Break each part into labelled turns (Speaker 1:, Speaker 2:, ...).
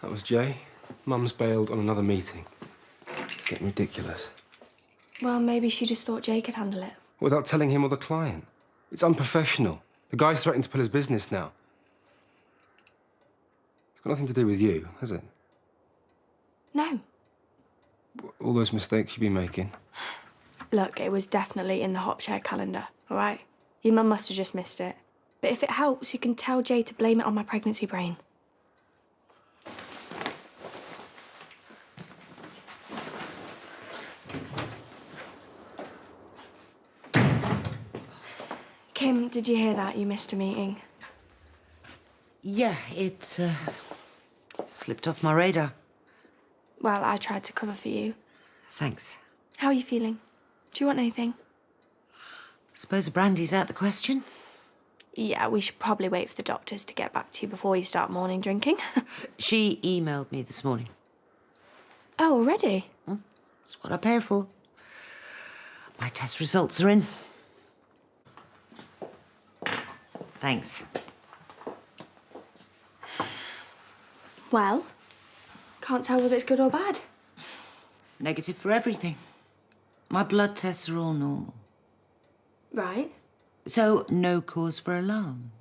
Speaker 1: That was Jay. Mum's bailed on another meeting. It's getting ridiculous.
Speaker 2: Well, maybe she just thought Jay could handle it.
Speaker 1: Without telling him or the client. It's unprofessional. The guy's threatening to pull his business now. It's got nothing to do with you, has it?
Speaker 2: No.
Speaker 1: All those mistakes you've been making.
Speaker 2: Look, it was definitely in the hop share calendar, all right? Your mum must have just missed it. But if it helps, you can tell Jay to blame it on my pregnancy brain. Kim, did you hear that? You missed a meeting.
Speaker 3: Yeah, it slipped off my radar.
Speaker 2: Well, I tried to cover for you.
Speaker 3: Thanks.
Speaker 2: How are you feeling? Do you want anything?
Speaker 3: Suppose a brandy's out the question?
Speaker 2: Yeah, we should probably wait for the doctors to get back to you before you start morning drinking.
Speaker 3: She emailed me this morning.
Speaker 2: Oh, already?
Speaker 3: That's what I pay her for. My test results are in. Thanks.
Speaker 2: Well, can't tell whether it's good or bad.
Speaker 3: Negative for everything. My blood tests are all normal.
Speaker 2: Right.
Speaker 3: So, no cause for alarm.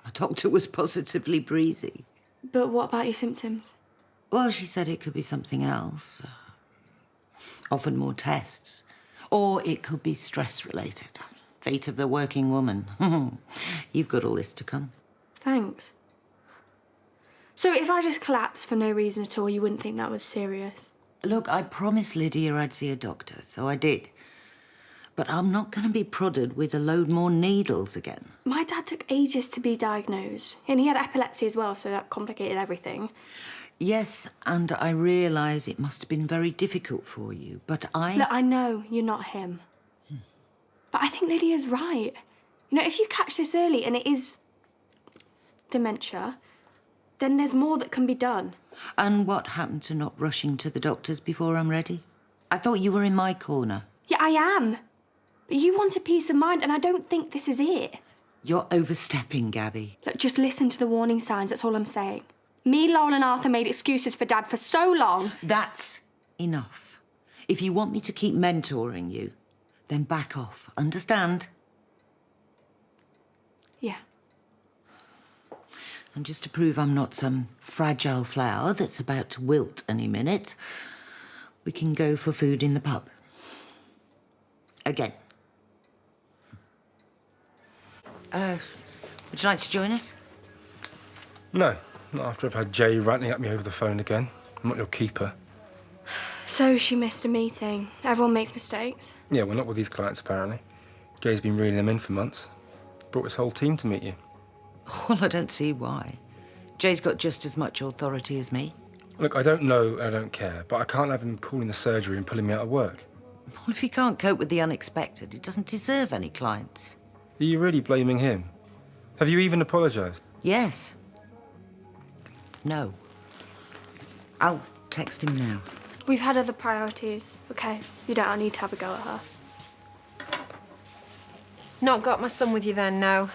Speaker 3: My doctor was positively breezy.
Speaker 2: But what about your symptoms?
Speaker 3: Well, she said it could be something else. Offered more tests. Or it could be stress-related. Fate of the working woman. You've got all this to come.
Speaker 2: Thanks. So if I just collapsed for no reason at all, you wouldn't think that was serious?
Speaker 3: Look, I promised Lydia I'd see a doctor, so I did. But I'm not going to be prodded with a load more needles again.
Speaker 2: My dad took ages to be diagnosed, and he had epilepsy as well, so that complicated everything.
Speaker 3: Yes, and I realise it must have been very difficult for you, but
Speaker 2: Look, I know you're not him. But I think Lydia's right. You know, if you catch this early and it is dementia, then there's more that can be done.
Speaker 3: And what happened to not rushing to the doctors before I'm ready? I thought you were in my corner.
Speaker 2: Yeah, I am. But you want a peace of mind, and I don't think this is it.
Speaker 3: You're overstepping, Gabby.
Speaker 2: Look, just listen to the warning signs, that's all I'm saying. Me, Lauren and Arthur made excuses for Dad for so long.
Speaker 3: That's enough. If you want me to keep mentoring you, then back off. Understand?
Speaker 2: Yeah.
Speaker 3: And just to prove I'm not some fragile flower that's about to wilt any minute, we can go for food in the pub. Again. Would you like to join us?
Speaker 1: No, not after I've had Jay rattling at me over the phone again. I'm not your keeper.
Speaker 2: So she missed a meeting. Everyone makes mistakes.
Speaker 1: Yeah, well, not with these clients, apparently. Jay's been reeling them in for months. Brought his whole team to meet you.
Speaker 3: Well, I don't see why. Jay's got just as much authority as me.
Speaker 1: Look, I don't know, I don't care, but I can't have him calling the surgery and pulling me out of work.
Speaker 3: Well, if he can't cope with the unexpected, he doesn't deserve any clients.
Speaker 1: Are you really blaming him? Have you even apologised?
Speaker 3: Yes. No. I'll text him now.
Speaker 2: We've had other priorities, OK? You don't need to have a go at her.
Speaker 4: Not got my son with you then, no.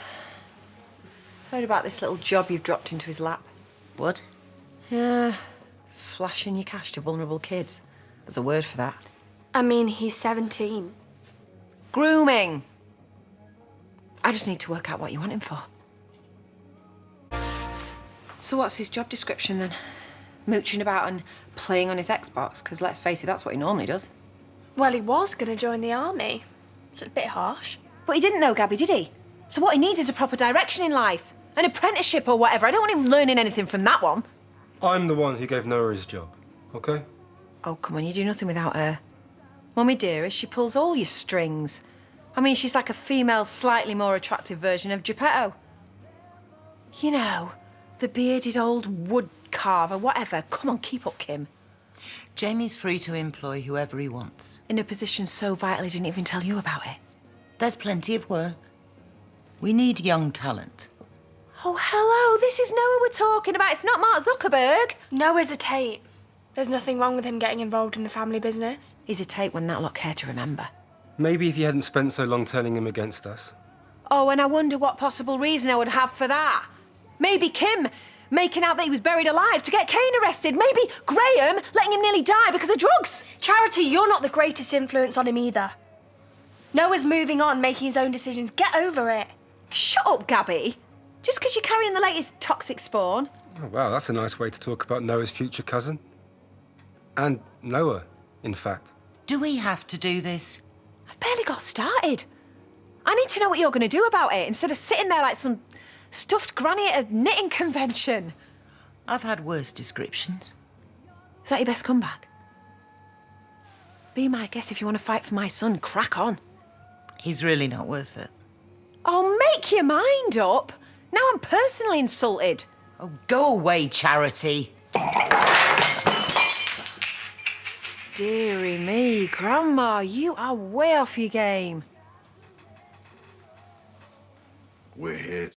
Speaker 4: Heard about this little job you've dropped into his lap.
Speaker 3: What?
Speaker 4: Yeah, flashing your cash to vulnerable kids. There's a word for that.
Speaker 2: I mean, he's 17.
Speaker 4: Grooming. I just need to work out what you want him for. So what's his job description then? Mooching about and playing on his Xbox? Because let's face it, that's what he normally does.
Speaker 2: Well, he was going to join the army. It's a bit harsh.
Speaker 4: But he didn't though, Gabby, did he? So what he needs is a proper direction in life. An apprenticeship or whatever. I don't want him learning anything from that one.
Speaker 1: I'm the one who gave Noah his job, OK?
Speaker 4: Oh, come on, you do nothing without her. Mummy dearest, she pulls all your strings. I mean, she's like a female, slightly more attractive version of Geppetto. You know, the bearded old wood carver, whatever. Come on, keep up, Kim.
Speaker 3: Jamie's free to employ whoever he wants.
Speaker 4: In a position so vital he didn't even tell you about it.
Speaker 3: There's plenty of work. We need young talent.
Speaker 4: Oh, hello, this is Noah we're talking about. It's not Mark Zuckerberg.
Speaker 2: Noah's a Tate. There's nothing wrong with him getting involved in the family business.
Speaker 4: He's a Tate when that lot care to remember.
Speaker 1: Maybe if you hadn't spent so long turning him against us.
Speaker 4: Oh, and I wonder what possible reason I would have for that. Maybe Kim making out that he was buried alive to get Kane arrested. Maybe Graham letting him nearly die because of drugs.
Speaker 2: Charity, you're not the greatest influence on him either. Noah's moving on, making his own decisions. Get over it.
Speaker 4: Shut up, Gabby. Just because you're carrying the latest toxic spawn.
Speaker 1: Oh, wow, that's a nice way to talk about Noah's future cousin. And Noah, in fact.
Speaker 3: Do we have to do this?
Speaker 4: I've barely got started. I need to know what you're going to do about it instead of sitting there like some stuffed granny at a knitting convention.
Speaker 3: I've had worse descriptions.
Speaker 4: Is that your best comeback? Be my guest if you want to fight for my son. Crack on.
Speaker 3: He's really not worth it.
Speaker 4: Oh, make your mind up. Now I'm personally insulted.
Speaker 3: Oh, go away, Charity.
Speaker 4: Dearie me, Grandma, you are way off your game.
Speaker 5: We're here